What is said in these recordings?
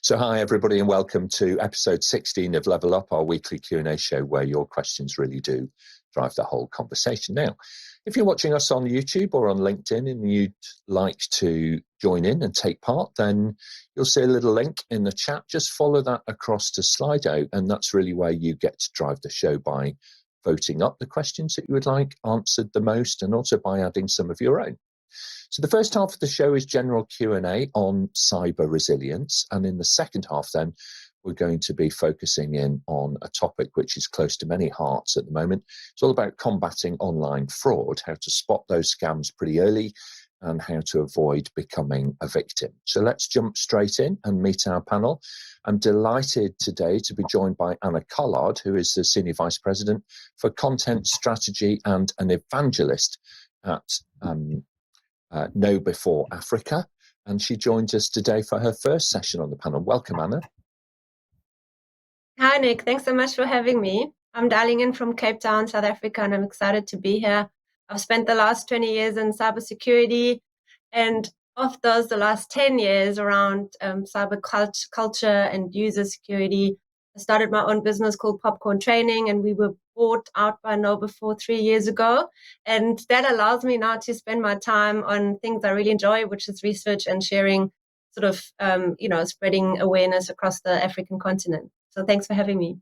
So hi everybody and welcome to episode 16 of Level Up, our weekly Q&A show where your questions really do drive the whole conversation. Now, if you're watching us on YouTube or on LinkedIn and you'd like to join in and take part, then you'll see a little link in the chat. Just follow that across to Slido, and that's really where you get to drive the show by voting up the questions that you would like answered the most, and also by adding some of your own. So the first half of the show is general Q&A on cyber resilience. And in the second half then, we're going to be focusing in on a topic which is close to many hearts at the moment. It's all about combating online fraud, how to spot those scams pretty early and how to avoid becoming a victim. So let's jump straight in and meet our panel. I'm delighted today to be joined by Anna Collard, who is the Senior Vice President for Content Strategy and an Evangelist at Know Before Africa, and she joins us today for her first session on the panel. Welcome, Anna. Hi, Nick. Thanks so much for having me. I'm dialing in from Cape Town, South Africa, and I'm excited to be here. I've spent the last 20 years in cybersecurity, and of those, the last 10 years around cyber culture and user security. I started my own business called Popcorn Training, and we were bought out by Know Before 3 years ago. And that allows me now to spend my time on things I really enjoy, which is research and sharing, sort of, spreading awareness across the African continent. So thanks for having me.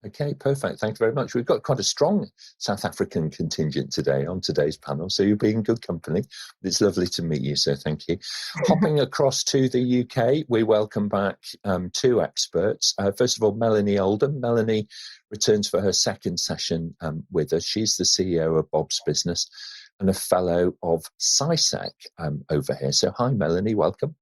Okay, perfect. Thank you very much. We've got quite a strong South African contingent today on today's panel, so you'll be in good company. It's lovely to meet you, so thank you. Hopping across to the UK, we welcome back two experts. First of all, Melanie Oldham. Melanie returns for her second session with us. She's the CEO of Bob's Business and a fellow of Siker over here. So hi, Melanie, welcome.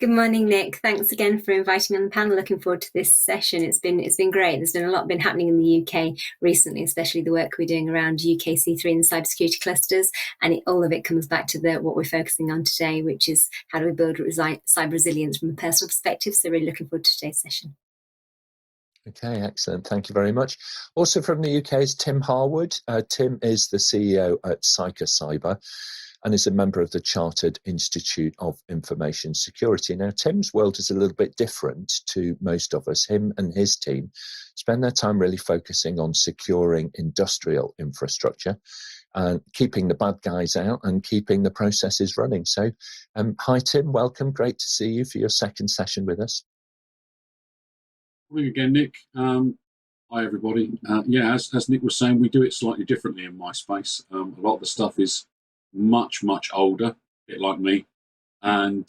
Good morning, Nick. Thanks again for inviting me on the panel. Looking forward to this session. It's been great. There's been a lot been happening in the UK recently, especially the work we're doing around UKC3 and the cybersecurity clusters, and all of it comes back to what we're focusing on today, which is how do we build cyber resilience from a personal perspective. So really looking forward to today's session. Okay, excellent. Thank you very much. Also from the UK is Tim Harwood. Tim is the CEO at Siker Cyber and is a member of the Chartered Institute of Information Security. Now, Tim's world is a little bit different to most of us. Him and his team spend their time really focusing on securing industrial infrastructure and keeping the bad guys out and keeping the processes running. So, hi, Tim. Welcome. Great to see you for your second session with us. Morning again, Nick. Hi, everybody. As Nick was saying, we do it slightly differently in my space. A lot of the stuff is much older, a bit like me, and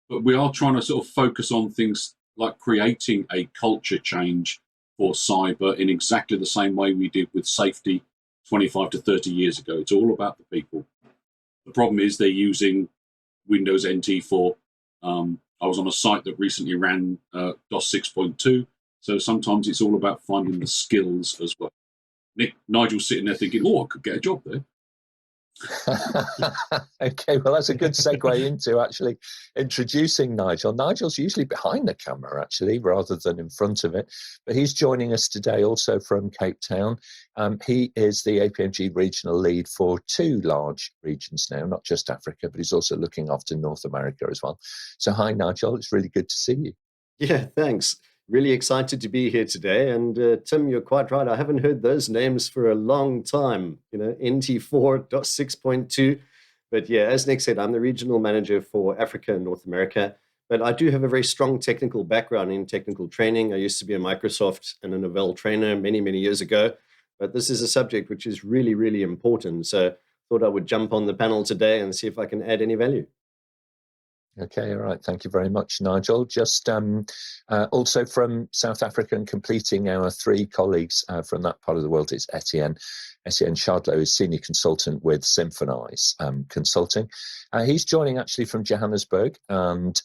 but we are trying to sort of focus on things like creating a culture change for cyber in exactly the same way we did with safety 25 to 30 years ago. It's all about the people. The problem is they're using Windows NT for I was on a site that recently ran DOS 6.2, so sometimes it's all about finding the skills as well. Nigel's sitting there thinking, oh, I could get a job there. Okay, well, that's a good segue into actually introducing Nigel. Nigel's usually behind the camera, actually, rather than in front of it, but he's joining us today also from Cape Town. He is the APMG regional lead for two large regions now, not just Africa, but he's also looking after North America as well. So hi, Nigel. It's really good to see you. Yeah, thanks. Really excited to be here today. And Tim, you're quite right. I haven't heard those names for a long time, NT4, DOS 6.2. But yeah, as Nick said, I'm the regional manager for Africa and North America. But I do have a very strong technical background in technical training. I used to be a Microsoft and a Novell trainer many years ago. But this is a subject which is really important. So I thought I would jump on the panel today and see if I can add any value. Okay, all right. Thank you very much, Nigel. Just also from South Africa and completing our three colleagues from that part of the world is Etienne. Etienne Shardlow is Senior Consultant with Symphonise Consulting. He's joining actually from Johannesburg, and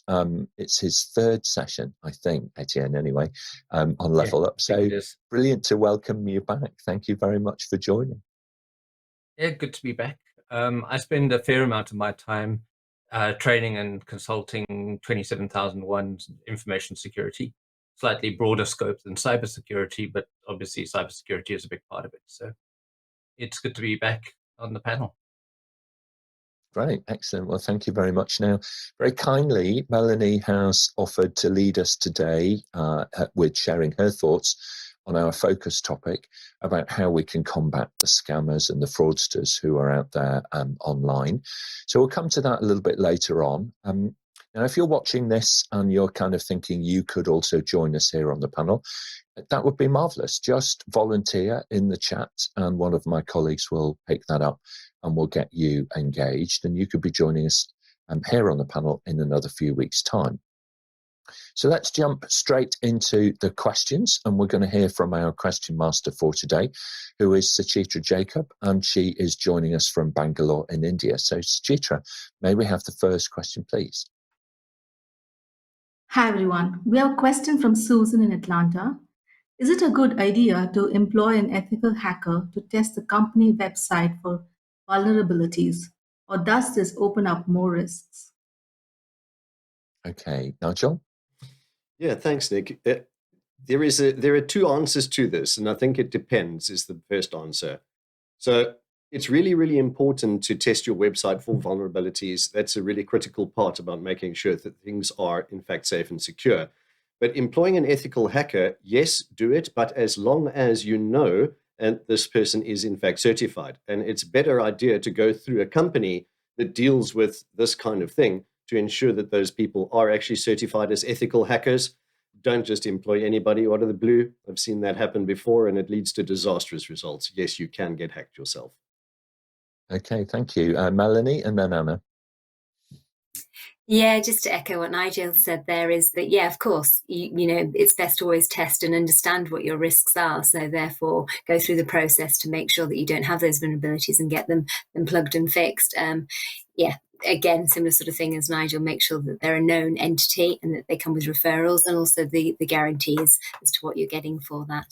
it's his third session, I think, Etienne, anyway, on Level Up. So brilliant to welcome you back. Thank you very much for joining. Yeah, good to be back. I spend a fair amount of my time training and consulting 27001 information security, slightly broader scope than cybersecurity, but obviously cybersecurity is a big part of it. So it's good to be back on the panel. Great, excellent. Well, thank you very much. Now, very kindly, Melanie has offered to lead us today with sharing her thoughts on our focus topic about how we can combat the scammers and the fraudsters who are out there online. So we'll come to that a little bit later on. Now, if you're watching this and you're kind of thinking you could also join us here on the panel, that would be marvellous. Just volunteer in the chat and one of my colleagues will pick that up and we'll get you engaged, and you could be joining us here on the panel in another few weeks' time. So let's jump straight into the questions, and we're going to hear from our question master for today, who is Suchitra Jacob, and she is joining us from Bangalore in India. So Suchitra, may we have the first question, please? Hi everyone, we have a question from Susan in Atlanta. Is it a good idea to employ an ethical hacker to test the company website for vulnerabilities, or does this open up more risks? Okay, Nigel? Yeah, thanks, Nick. There are two answers to this, and I think it depends is the first answer. So it's really, really important to test your website for vulnerabilities. That's a really critical part about making sure that things are, in fact, safe and secure. But employing an ethical hacker, yes, do it, but as long as you know and this person is, in fact, certified. And it's a better idea to go through a company that deals with this kind of thing to ensure that those people are actually certified as ethical hackers. Don't just employ anybody out of the blue. I've seen that happen before, and it leads to disastrous results. Yes, you can get hacked yourself. Okay, thank you. Melanie and then Anna. Yeah, just to echo what Nigel said there is that, yeah, of course, you know, it's best to always test and understand what your risks are. So therefore, go through the process to make sure that you don't have those vulnerabilities and get them plugged and fixed. Yeah, again, similar sort of thing as Nigel, make sure that they're a known entity and that they come with referrals and also the guarantees as to what you're getting for that.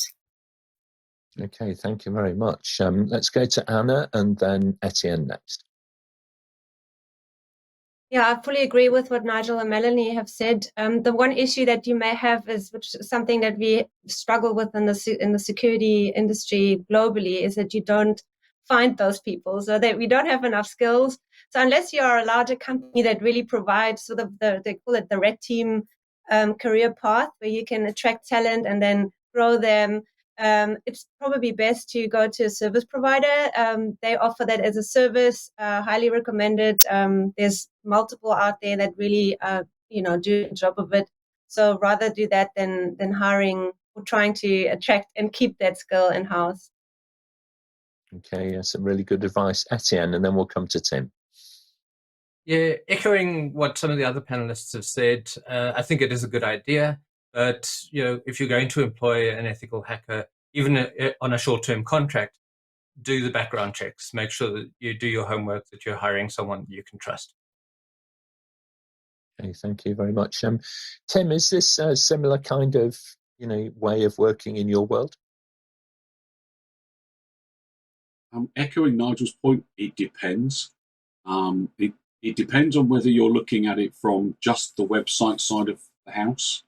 Okay, thank you very much. Let's go to Anna and then Etienne next. Yeah, I fully agree with what Nigel and Melanie have said. The one issue that you may have is, which is something that we struggle with in the security industry globally, is that you don't find those people, so that we don't have enough skills. So unless you are a larger company that really provides sort of they call it the red team career path, where you can attract talent and then grow them, it's probably best to go to a service provider. They offer that as a service, highly recommended. There's multiple out there that really, do a job of it. So rather do that than hiring or trying to attract and keep that skill in-house. Okay, yeah, some really good advice. Etienne, and then we'll come to Tim. Yeah, echoing what some of the other panelists have said, I think it is a good idea. But if you're going to employ an ethical hacker, even on a short-term contract, do the background checks. Make sure that you do your homework, that you're hiring someone you can trust. Okay, thank you very much. Tim, is this a similar kind of way of working in your world? Echoing Nigel's point, it depends. It depends on whether you're looking at it from just the website side of the house.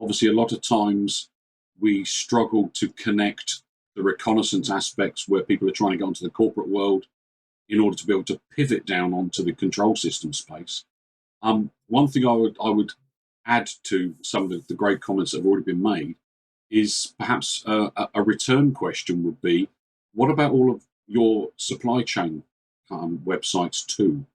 Obviously, a lot of times we struggle to connect the reconnaissance aspects where people are trying to get onto the corporate world in order to be able to pivot down onto the control system space. One thing I would add to some of the great comments that have already been made is perhaps a return question would be, what about all of your supply chain websites too?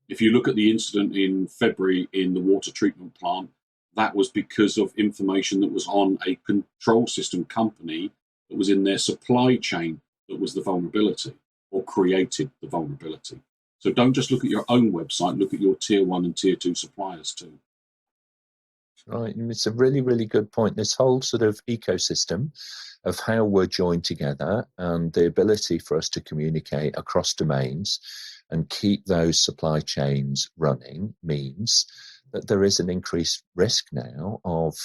If you look at the incident in February in the water treatment plant, that was because of information that was on a control system company that was in their supply chain that was the vulnerability or created the vulnerability. So don't just look at your own website, look at your tier 1 and tier 2 suppliers too. Right, it's a really, really good point. This whole sort of ecosystem of how we're joined together and the ability for us to communicate across domains and keep those supply chains running means that there is an increased risk now of,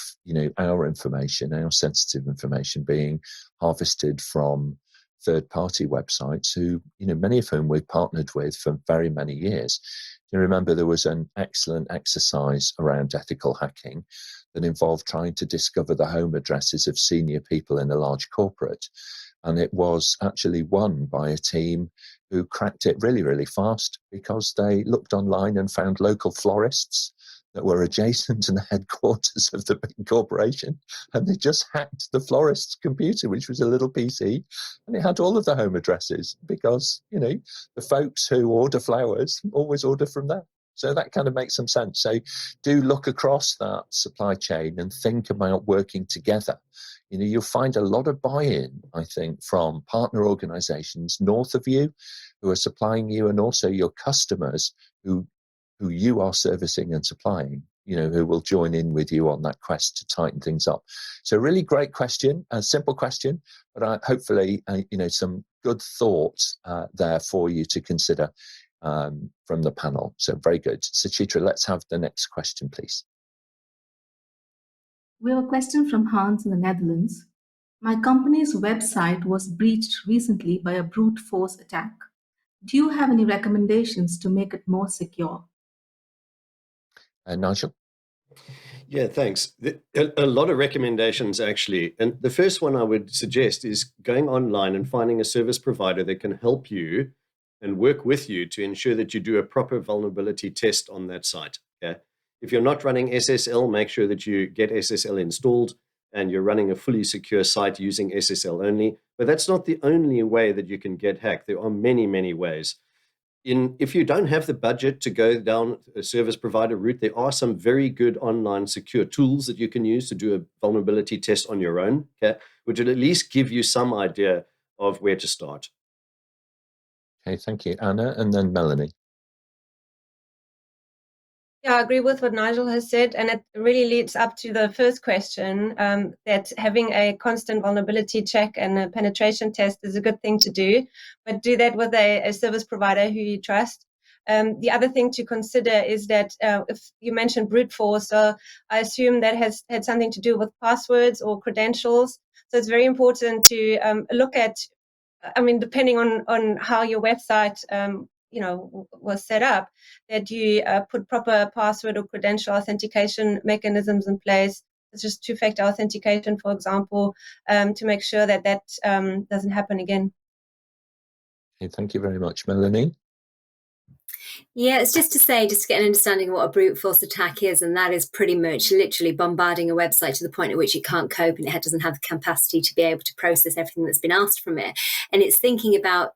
our information, our sensitive information being harvested from third-party websites who, many of whom we've partnered with for very many years. You remember there was an excellent exercise around ethical hacking that involved trying to discover the home addresses of senior people in a large corporate. And it was actually won by a team who cracked it really, really fast because they looked online and found local florists that were adjacent to the headquarters of the big corporation, and they just hacked the florist's computer, which was a little PC, and it had all of the home addresses because, you know, the folks who order flowers always order from there. So that kind of makes some sense. So do look across that supply chain and think about working together. You know, you'll find a lot of buy-in, I think, from partner organizations north of you who are supplying you, and also your customers who you are servicing and supplying, you know, who will join in with you on that quest to tighten things up. So really great question, a simple question, but hopefully, you know, some good thoughts there for you to consider from the panel. So very good. Suchitra, let's have the next question, please. We have a question from Hans in the Netherlands. My company's website was breached recently by a brute force attack. Do you have any recommendations to make it more secure? Nigel? Yeah, thanks. A lot of recommendations, actually. And the first one I would suggest is going online and finding a service provider that can help you and work with you to ensure that you do a proper vulnerability test on that site. Okay? If you're not running SSL, make sure that you get SSL installed and you're running a fully secure site using SSL only. But that's not the only way that you can get hacked. There are many, many ways. If you don't have the budget to go down a service provider route, there are some very good online secure tools that you can use to do a vulnerability test on your own, okay, which will at least give you some idea of where to start. Okay, thank you, Anna, and then Melanie. Yeah, I agree with what Nigel has said, and it really leads up to the first question, that having a constant vulnerability check and a penetration test is a good thing to do, but do that with a service provider who you trust. The other thing to consider is that if you mentioned brute force, so I assume that has had something to do with passwords or credentials. So it's very important to look at, I mean, depending on how your website was set up, that you put proper password or credential authentication mechanisms in place, such as two-factor authentication, for example, to make sure that doesn't happen again. Okay, thank you very much, Melanie. Yeah, it's just to get an understanding of what a brute force attack is, and that is pretty much literally bombarding a website to the point at which it can't cope and it doesn't have the capacity to be able to process everything that's been asked from it. And it's thinking about,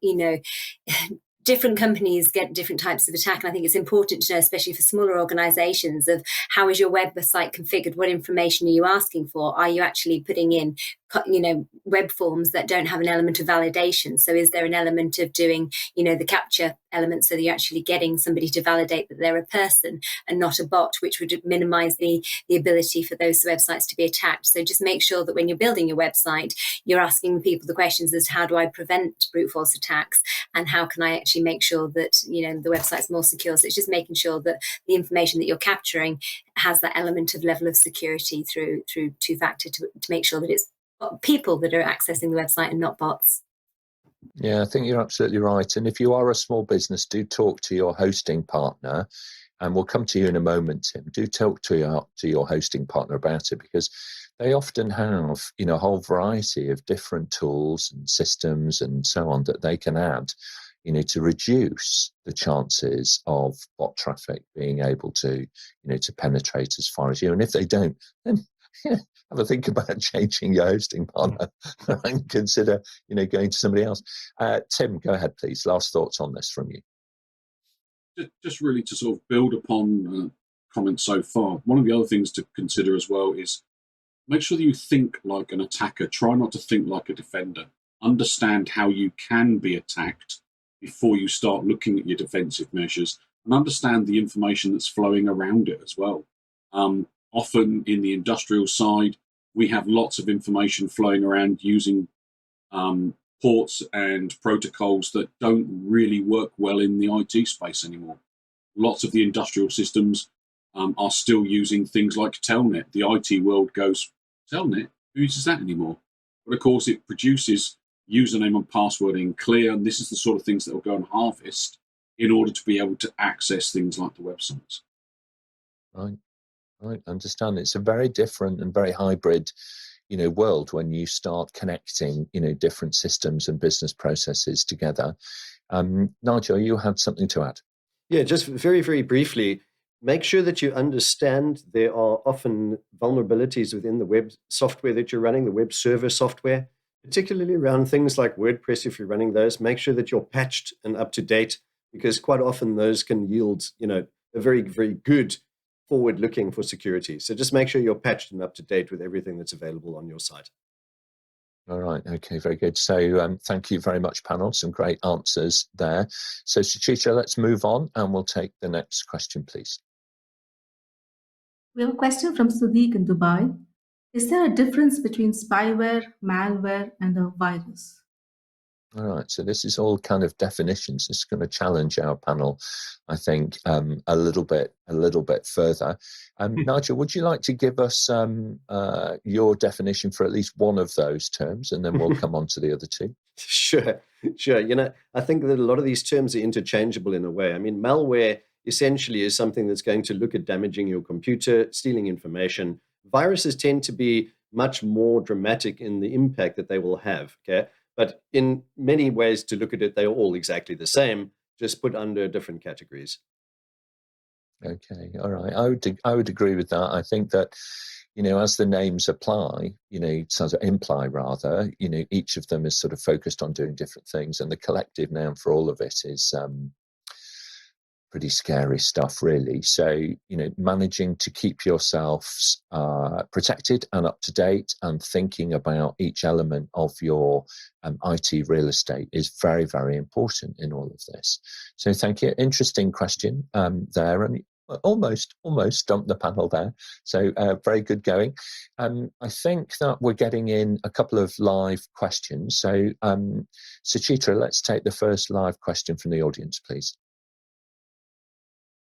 different companies get different types of attack, and I think it's important to know, especially for smaller organizations, of how is your website configured, what information are you asking for, are you actually putting in web forms that don't have an element of validation? So is there an element of doing the capture element so that you're actually getting somebody to validate that they're a person and not a bot, which would minimize the ability for those websites to be attacked. So just make sure that when you're building your website, you're asking people the questions as to how do I prevent brute force attacks, and how can I actually make sure that the website's more secure. So it's just making sure that the information that you're capturing has that element of level of security through two-factor to make sure that it's people that are accessing the website and not bots. Yeah, I think you're absolutely right. And if you are a small business, do talk to your hosting partner, and we'll come to you in a moment, Tim. Do talk to your hosting partner about it, because they often have a whole variety of different tools and systems and so on that they can add to reduce the chances of bot traffic being able to to penetrate as far as you. And if they don't, then have a think about changing your hosting partner and consider, going to somebody else. Tim, go ahead, please. Last thoughts on this from you. Just really to sort of build upon comments so far. One of the other things to consider as well is make sure that you think like an attacker. Try not to think like a defender. Understand how you can be attacked before you start looking at your defensive measures, and understand the information that's flowing around it as well. Often in the industrial side, we have lots of information flowing around using ports and protocols that don't really work well in the IT space anymore. Lots of the industrial systems are still using things like Telnet. The IT world goes, Telnet? Who uses that anymore? But of course, it produces username and password in clear, and this is the sort of things that will go and harvest in order to be able to access things like the websites. Right, understand. It's a very different and very hybrid world when you start connecting, different systems and business processes together. Nigel, you had something to add? Yeah, just very, very briefly, make sure that you understand there are often vulnerabilities within the web software that you're running, the web server software, particularly around things like WordPress. If you're running those, make sure that you're patched and up to date, because quite often those can yield, a very, very good forward looking for security. So just make sure you're patched and up to date with everything that's available on your site. All right. Okay. Very good. So thank you very much, panel. Some great answers there. So Suchitra, let's move on and we'll take the next question, please. We have a question from Sadiq in Dubai. Is there a difference between spyware, malware, and a virus? All right. So this is all kind of definitions. It's going to challenge our panel, I think, a little bit further. Nigel, would you like to give us your definition for at least one of those terms, and then we'll come on to the other two? Sure. I think that a lot of these terms are interchangeable in a way. I mean, malware essentially is something that's going to look at damaging your computer, stealing information. Viruses tend to be much more dramatic in the impact that they will have. Okay. But in many ways to look at it, they're all exactly the same, just put under different categories. Okay, all right. I would agree with that. I think that, as the names apply, imply rather, each of them is sort of focused on doing different things, and the collective noun for all of it is pretty scary stuff, really. So, managing to keep yourselves protected and up to date and thinking about each element of your IT real estate is very, very important in all of this. So thank you. Interesting question there, and almost stumped the panel there. So very good going. I think that we're getting in a couple of live questions. So Suchitra, let's take the first live question from the audience, please.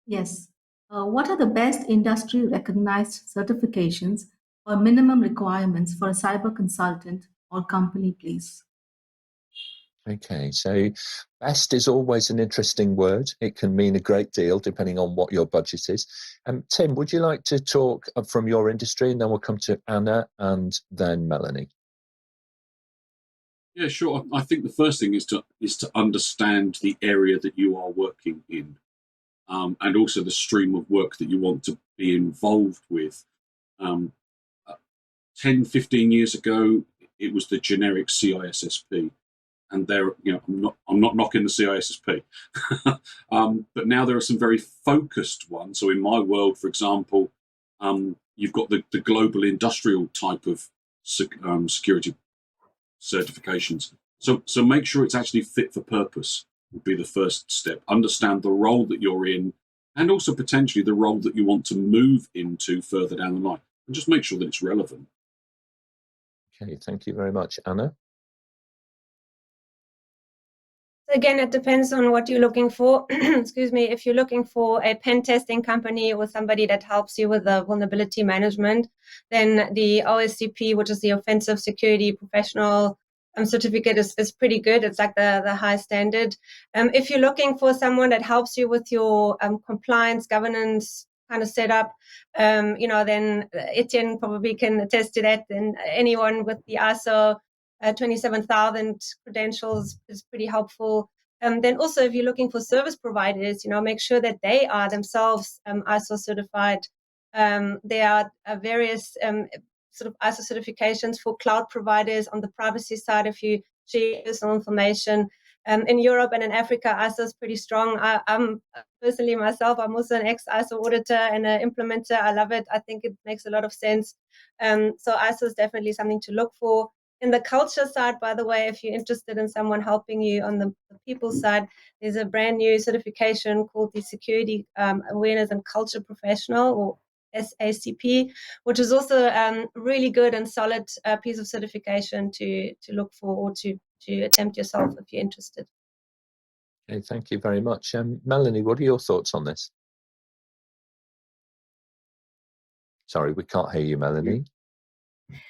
Yes. What are the best industry recognized certifications or minimum requirements for a cyber consultant or company, please? Okay, so best is always an interesting word. It can mean a great deal depending on what your budget is. Tim, would you like to talk from your industry, and then we'll come to Anna and then Melanie? Yeah, sure. I think the first thing is to understand the area that you are working in. And also the stream of work that you want to be involved with. 10, 15 years ago, it was the generic CISSP. And there, I'm not knocking the CISSP. But now there are some very focused ones. So in my world, for example, you've got the global industrial type of security certifications. So make sure it's actually fit for purpose. Would be the first step. Understand the role that you're in, and also potentially the role that you want to move into further down the line, and just make sure that it's relevant. Okay, thank you very much. Anna? Again, it depends on what you're looking for. Excuse me. If you're looking for a pen testing company or somebody that helps you with the vulnerability management, then the OSCP, which is the Offensive Security Professional certificate, is pretty good. It's like the high standard. If you're looking for someone that helps you with your compliance governance kind of setup, then Etienne probably can attest to that. And anyone with the ISO 27,000 credentials is pretty helpful. Then also, if you're looking for service providers, make sure that they are themselves ISO certified. There are various sort of ISO certifications for cloud providers on the privacy side if you share personal information. In Europe and in Africa, ISO is pretty strong. I'm personally myself, I'm also an ex-ISO auditor and an implementer. I love it. I think it makes a lot of sense. So ISO is definitely something to look for. In the culture side, by the way, if you're interested in someone helping you on the people side, there's a brand new certification called the Security Awareness and Culture Professional, or SACP, which is also really good and solid piece of certification to look for or to attempt yourself if you're interested. Okay, thank you very much. Melanie, what are your thoughts on this? Sorry, we can't hear you, Melanie.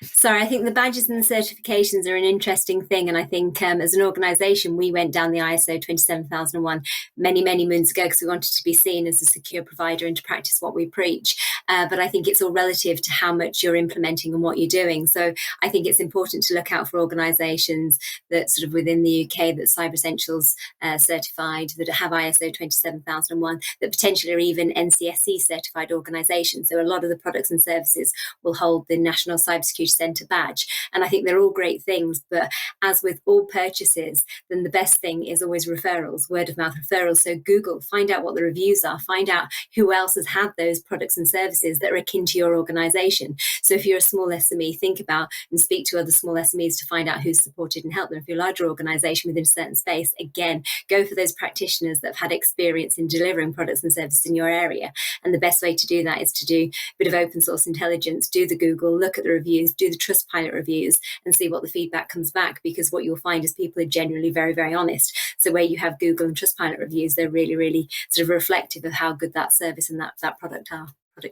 Sorry, I think the badges and the certifications are an interesting thing. And I think as an organisation, we went down the ISO 27001 many, many moons ago because we wanted to be seen as a secure provider and to practice what we preach. but I think it's all relative to how much you're implementing and what you're doing. So I think it's important to look out for organisations that sort of within the UK that Cyber Essentials certified, that have ISO 27001, that potentially are even NCSC certified organisations. So a lot of the products and services will hold the National Cybersecurity Centre badge. And I think they're all great things, but as with all purchases, then the best thing is always referrals, word of mouth referrals. So Google, find out what the reviews are, find out who else has had those products and services that are akin to your organisation. So if you're a small SME, think about and speak to other small SMEs to find out who's supported and helped them. If you're a larger organisation within a certain space, again, go for those practitioners that have had experience in delivering products and services in your area. And the best way to do that is to do a bit of open source intelligence, do the Google, look at the reviews, do the Trustpilot reviews and see what the feedback comes back, because what you'll find is people are generally very, very honest. So where you have Google and Trustpilot reviews, they're really, really sort of reflective of how good that service and that product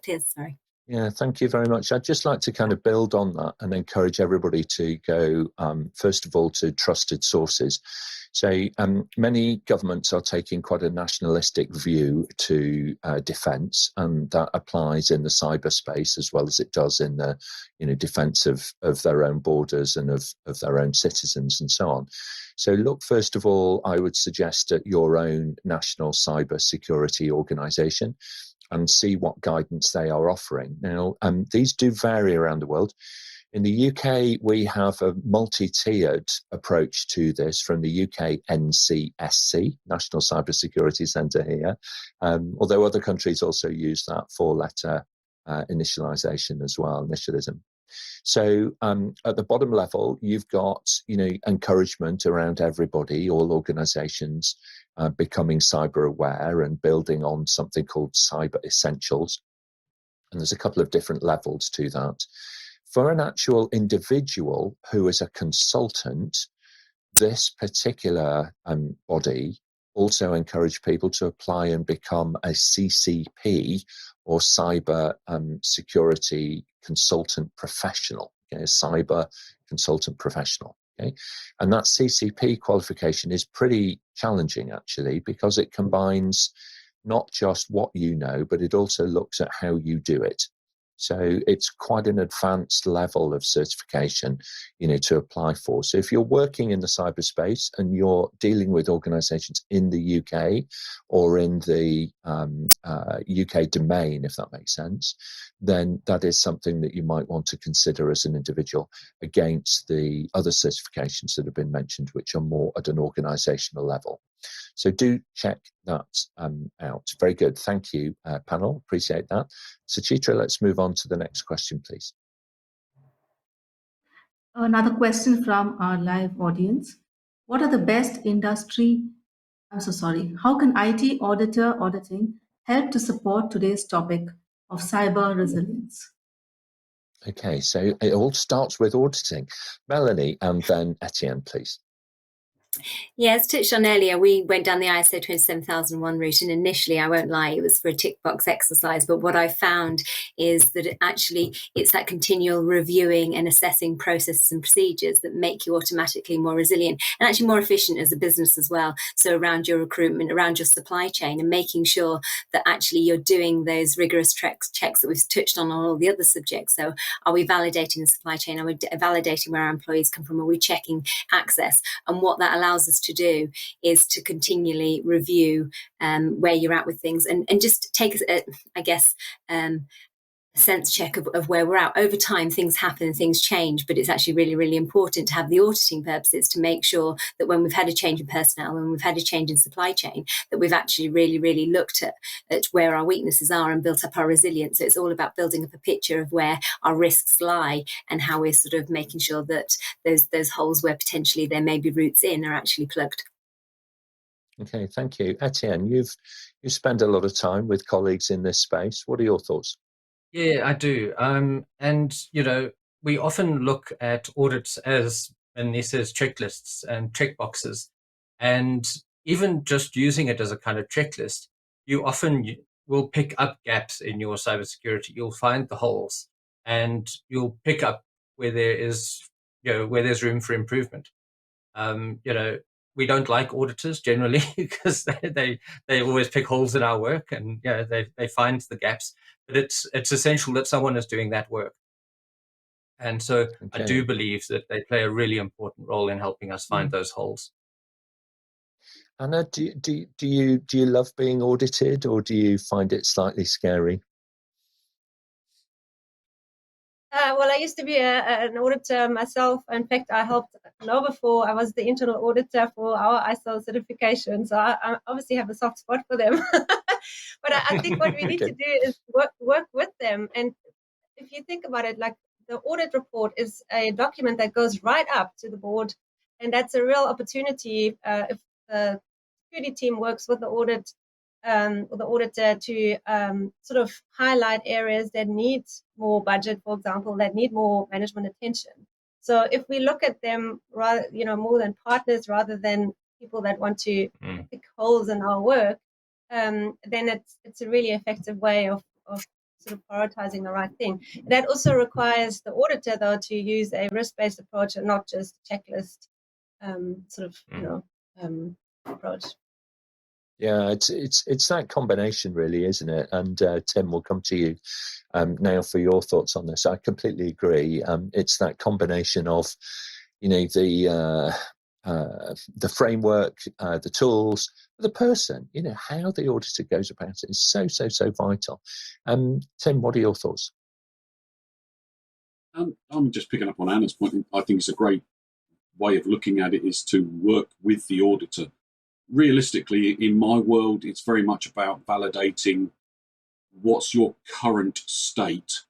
is. Sorry. Yeah, thank you very much. I'd just like to kind of build on that and encourage everybody to go, first of all, to trusted sources. So many governments are taking quite a nationalistic view to defence, and that applies in the cyberspace as well as it does in the defence of their own borders and of their own citizens and so on. So look, first of all, I would suggest at your own national cyber security organisation and see what guidance they are offering. Now, these do vary around the world. In the UK, we have a multi-tiered approach to this from the UK NCSC, National Cyber Security Centre here, although other countries also use that four-letter initialisation as well, initialism. So at the bottom level, you've got, encouragement around everybody, all organisations becoming cyber aware and building on something called Cyber Essentials. And there's a couple of different levels to that. For an actual individual who is a consultant, this particular body also encourage people to apply and become a CCP or cyber security consultant professional, a cyber consultant professional. Okay? And that CCP qualification is pretty challenging, actually, because it combines not just what you know, but it also looks at how you do it. So it's quite an advanced level of certification, to apply for. So if you're working in the cyberspace and you're dealing with organisations in the UK or in the UK domain, if that makes sense, then that is something that you might want to consider as an individual against the other certifications that have been mentioned, which are more at an organisational level. So do check that out. Very good. Thank you, panel. Appreciate that. Suchitra, let's move on to the next question, please. Another question from our live audience. What are the best how can IT auditing help to support today's topic of cyber resilience? Okay, so it all starts with auditing. Melanie and then Etienne, please. Yeah, as touched on earlier, we went down the ISO 27001 route, and initially, I won't lie, it was for a tick box exercise. But what I found is that it's that continual reviewing and assessing processes and procedures that make you automatically more resilient and actually more efficient as a business as well. So around your recruitment, around your supply chain, and making sure that actually you're doing those rigorous checks that we've touched on all the other subjects. So are we validating the supply chain? Are we validating where our employees come from? Are we checking access? And what that allows us to do is to continually review where you're at with things and just take, a sense check of where we're at. Over time, things happen and things change, but it's actually really, really important to have the auditing purposes to make sure that when we've had a change in personnel, when we've had a change in supply chain, that we've actually really, really looked at where our weaknesses are and built up our resilience. So it's all about building up a picture of where our risks lie and how we're sort of making sure that those holes where potentially there may be roots in are actually plugged. Okay, thank you. Etienne, you spend a lot of time with colleagues in this space. What are your thoughts? Yeah, I do. And, we often look at audits as, and this says checklists and checkboxes. And even just using it as a kind of checklist, you often will pick up gaps in your cybersecurity. You'll find the holes and you'll pick up where there is, where there's room for improvement. we don't like auditors generally because they always pick holes in our work, and they find the gaps. But it's essential that someone is doing that work. And so I do believe that they play a really important role in helping us find those holes. Anna, do you love being audited, or do you find it slightly scary? Well, I used to be an auditor myself. In fact, I helped before I was the internal auditor for our ISO certification. So I obviously have a soft spot for them. But I think what we need to do is work with them. And if you think about it, like the audit report is a document that goes right up to the board. And that's a real opportunity if the security team works with the audit or the auditor to sort of highlight areas that need more budget, for example, that need more management attention. So if we look at them rather, more than partners rather than people that want to pick holes in our work, then it's a really effective way of sort of prioritizing the right thing. That also requires the auditor, though, to use a risk-based approach and not just checklist approach. Yeah, it's that combination, really, isn't it? And Tim, we'll come to you now for your thoughts on this. I completely agree. It's that combination of, the framework, the tools, the person. How the auditor goes about it is so vital. Tim, what are your thoughts? I'm just picking up on Anna's point. I think it's a great way of looking at it is to work with the auditor. Realistically, in my world, it's very much about validating what's your current state,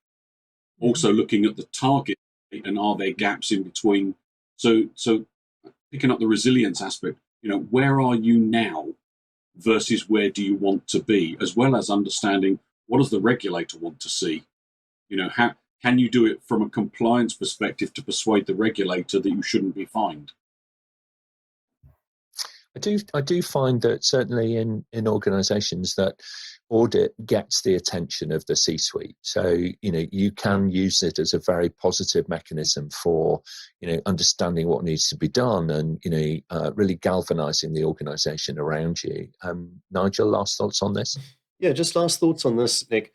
also looking at the target and are there gaps in between. So picking up the resilience aspect, where are you now versus where do you want to be, as well as understanding what does the regulator want to see? How can you do it from a compliance perspective to persuade the regulator that you shouldn't be fined? I do find that certainly in organisations that audit gets the attention of the C-suite. So, you can use it as a very positive mechanism for, understanding what needs to be done and, really galvanising the organisation around you. Nigel, last thoughts on this? Yeah, just last thoughts on this, Nick.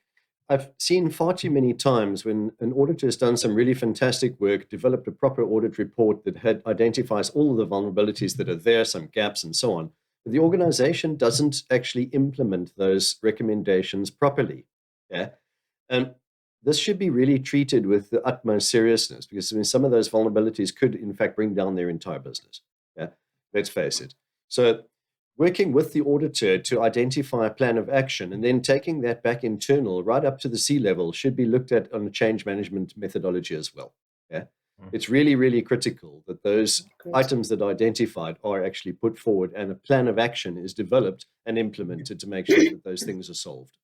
I've seen far too many times when an auditor has done some really fantastic work, developed a proper audit report that identifies all of the vulnerabilities that are there, some gaps and so on. But the organization doesn't actually implement those recommendations properly. Yeah. And this should be really treated with the utmost seriousness because some of those vulnerabilities could, in fact, bring down their entire business. Yeah. Let's face it. So working with the auditor to identify a plan of action and then taking that back internal right up to the C-level should be looked at on a change management methodology as well. Yeah, it's really, really critical that those items that are identified are actually put forward and a plan of action is developed and implemented to make sure that those things are solved.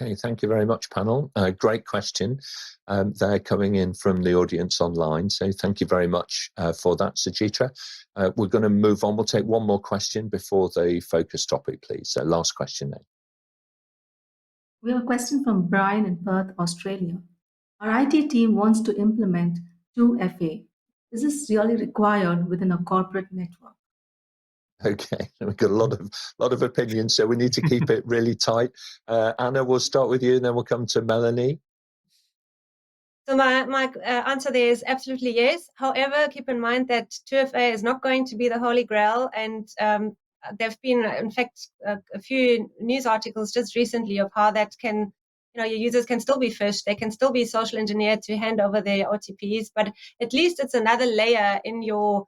Okay, thank you very much, panel. Great question. They're coming in from the audience online, so thank you very much for that, Suchitra. We're going to move on. We'll take one more question before the focus topic, please. So last question then. We have a question from Brian in Perth, Australia. Our IT team wants to implement 2FA. Is this really required within a corporate network? Okay, we've got a lot of opinions, so we need to keep it really tight. Anna, we'll start with you, and then we'll come to Melanie. So my answer there is absolutely yes. However, keep in mind that 2FA is not going to be the holy grail, and there have been, in fact, a few news articles just recently of how that can, your users can still be phished, they can still be social engineered to hand over their OTPs, but at least it's another layer in your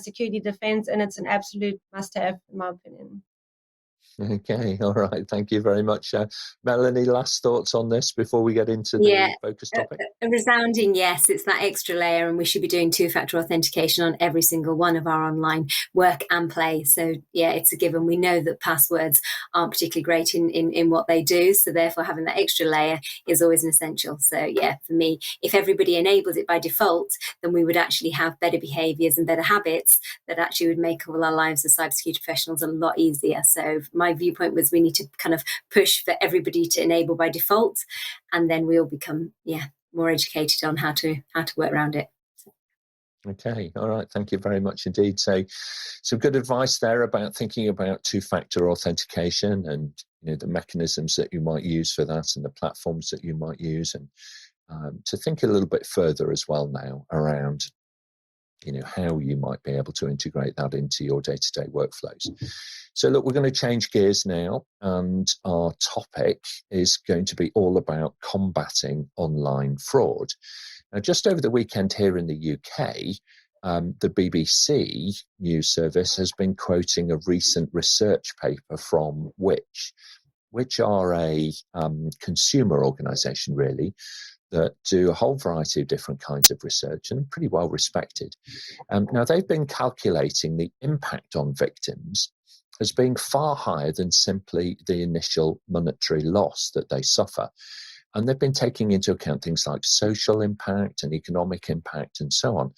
security defense, and it's an absolute must-have, in my opinion. Okay, all right. Thank you very much. Melanie, last thoughts on this before we get into the focus topic? A resounding yes. It's that extra layer, and we should be doing two-factor authentication on every single one of our online work and play. So, yeah, it's a given. We know that passwords aren't particularly great in what they do, so therefore having that extra layer is always an essential. So, yeah, for me, if everybody enabled it by default, then we would actually have better behaviours and better habits that actually would make all our lives as cybersecurity professionals a lot easier. So, my viewpoint was we need to kind of push for everybody to enable by default, and then we all become more educated on how to work around it. Okay, all right, thank you very much indeed. So some good advice there about thinking about two-factor authentication and the mechanisms that you might use for that and the platforms that you might use, and to think a little bit further as well now around how you might be able to integrate that into your day-to-day workflows. So look, we're going to change gears now, and our topic is going to be all about combating online fraud. Now, just over the weekend here in the UK, the BBC news service has been quoting a recent research paper from which are a consumer organisation, really, that do a whole variety of different kinds of research and pretty well respected. Now, they've been calculating the impact on victims as being far higher than simply the initial monetary loss that they suffer. And they've been taking into account things like social impact and economic impact and so on,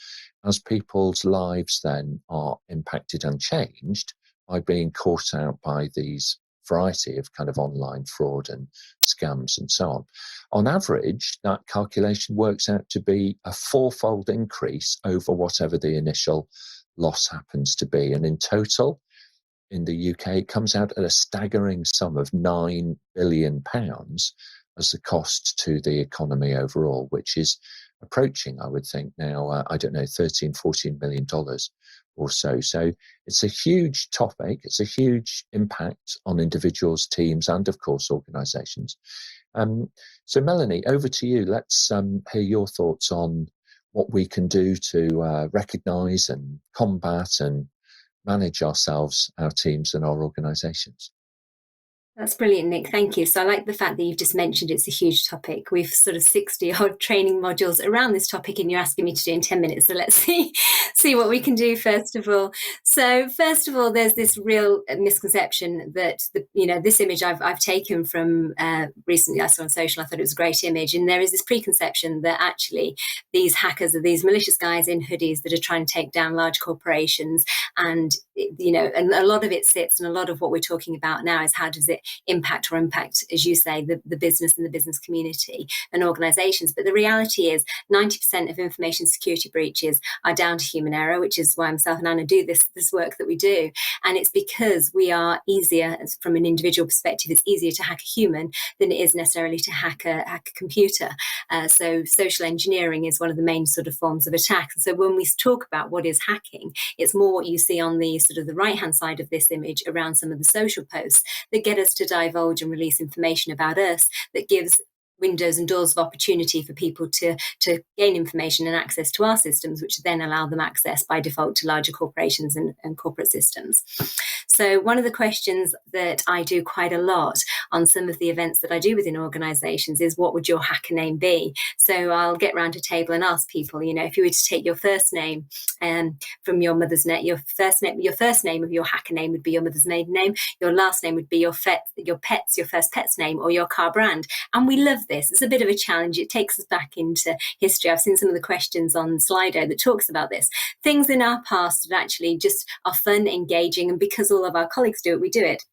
as people's lives then are impacted and changed by being caught out by these variety of kind of online fraud and scams and so on. On average, that calculation works out to be a fourfold increase over whatever the initial loss happens to be. And in total, in the UK, it comes out at a staggering sum of £9 billion as the cost to the economy overall, which is approaching, I would think now, $13-14 million or so. So it's a huge topic. It's a huge impact on individuals, teams, and of course, organisations. So Melanie, over to you. Let's hear your thoughts on what we can do to recognise and combat and manage ourselves, our teams, and our organisations. That's brilliant, Nick. Thank you. So I like the fact that you've just mentioned it's a huge topic. We've sort of 60 odd training modules around this topic, and you're asking me to do in 10 minutes. So let's see what we can do first of all. So first of all, there's this real misconception that this image I've taken from recently I saw on social. I thought it was a great image, and there is this preconception that actually these hackers are these malicious guys in hoodies that are trying to take down large corporations, and and a lot of it sits, and a lot of what we're talking about now is how does it impact, as you say, the business and the business community and organizations. But the reality is 90% of information security breaches are down to human error, which is why myself and Anna do this work that we do. And it's because we are easier, from an individual perspective, it's easier to hack a human than it is necessarily to hack a computer. So social engineering is one of the main sort of forms of attack. And so when we talk about what is hacking, it's more what you see on the sort of the right-hand side of this image around some of the social posts that get us to divulge and release information about us, that gives windows and doors of opportunity for people to gain information and access to our systems, which then allow them access by default to larger corporations and corporate systems. So one of the questions that I do quite a lot on some of the events that I do within organizations is, what would your hacker name be? So I'll get round a table and ask people, if you were to take your first name from your mother's name, your first name of your hacker name would be your mother's maiden name. Your last name would be your first pet's name, or your car brand. And we love this. It's a bit of a challenge. It takes us back into history. I've seen some of the questions on Slido that talks about this. Things in our past that actually just are fun, engaging, and because all of our colleagues do it, we do it.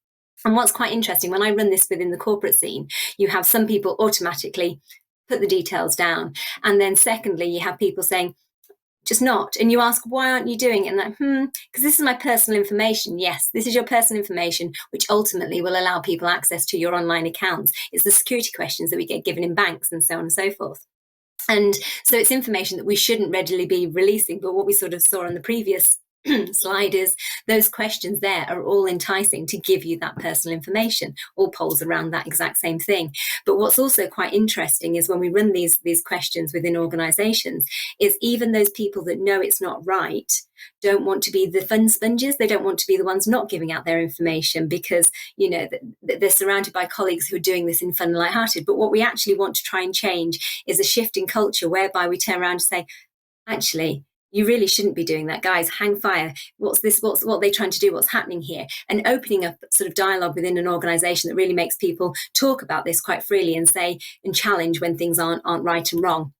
And what's quite interesting, when I run this within the corporate scene, you have some people automatically put the details down. And then secondly, you have people saying, just not. And you ask, why aren't you doing it? And like, because this is my personal information. Yes, this is your personal information, which ultimately will allow people access to your online accounts. It's the security questions that we get given in banks and so on and so forth. And so it's information that we shouldn't readily be releasing. But what we sort of saw on the previous slide is those questions there are all enticing to give you that personal information. All polls around that exact same thing. But what's also quite interesting is when we run these questions within organizations, is even those people that know it's not right don't want to be the fun sponges. They don't want to be the ones not giving out their information because, they're surrounded by colleagues who are doing this in fun and lighthearted. But what we actually want to try and change is a shift in culture whereby we turn around and say, actually, you really shouldn't be doing that, guys. Hang fire. What's this? What are they trying to do? What's happening here? And opening up sort of dialogue within an organization that really makes people talk about this quite freely and say and challenge when things aren't right and wrong.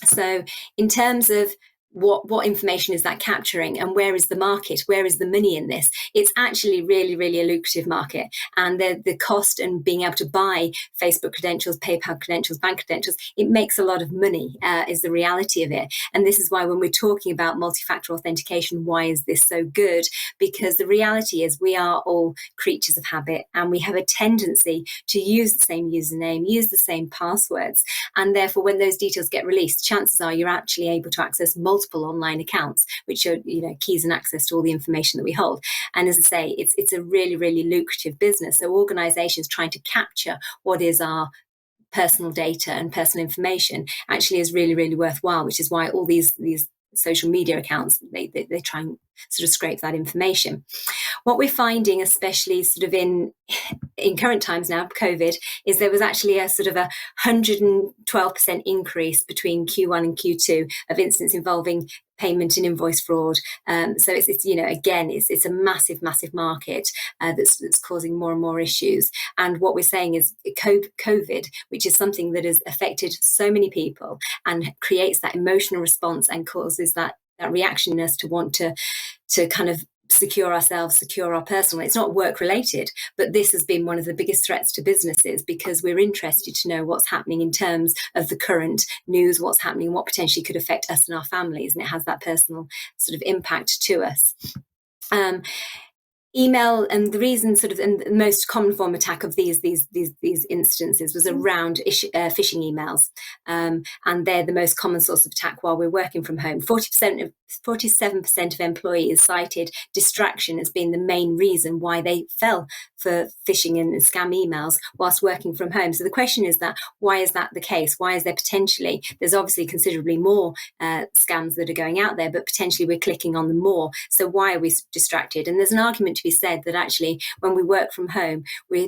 So in terms of what information is that capturing, and where is the market? Where is the money in this? It's actually really, really a lucrative market, and the cost and being able to buy Facebook credentials, PayPal credentials, bank credentials, it makes a lot of money, is the reality of it. And this is why when we're talking about multi-factor authentication, why is this so good? Because the reality is we are all creatures of habit, and we have a tendency to use the same username, use the same passwords, and therefore when those details get released, chances are you're actually able to access multiple online accounts, which are, keys and access to all the information that we hold. And as I say, it's a really, really lucrative business. So organizations trying to capture what is our personal data and personal information actually is really, really worthwhile, which is why all these social media accounts, they try and sort of scrape that information. What we're finding, especially sort of in current times now, COVID, is there was actually a sort of 112% increase between Q1 and Q2 of incidents involving payment and invoice fraud. So it's a massive, massive market that's causing more and more issues. And what we're saying is COVID, which is something that has affected so many people and creates that emotional response and causes that reaction in us to want to kind of secure ourselves, secure our personal. It's not work related, but this has been one of the biggest threats to businesses, because we're interested to know what's happening in terms of the current news, what's happening, what potentially could affect us and our families, and it has that personal sort of impact to us. Email, and the reason and the most common form attack of these instances was around phishing emails, and they're the most common source of attack while we're working from home. 47% of employees cited distraction as being the main reason why they fell for phishing and scam emails whilst working from home. So the question is that, why is that the case? Why is there potentially, there's obviously considerably more scams that are going out there, but potentially we're clicking on them more. So why are we distracted? And there's an argument to be said that actually when we work from home, we're